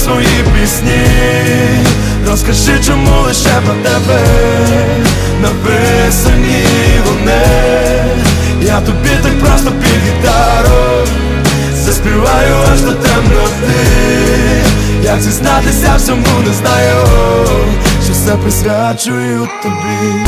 свої пісні. Розкажи, чому лише про тебе написані вони. Я тобі так просто під гітару заспіваю аж до темноти. Як зізнатися всьому не знаю, що все присвячую тобі.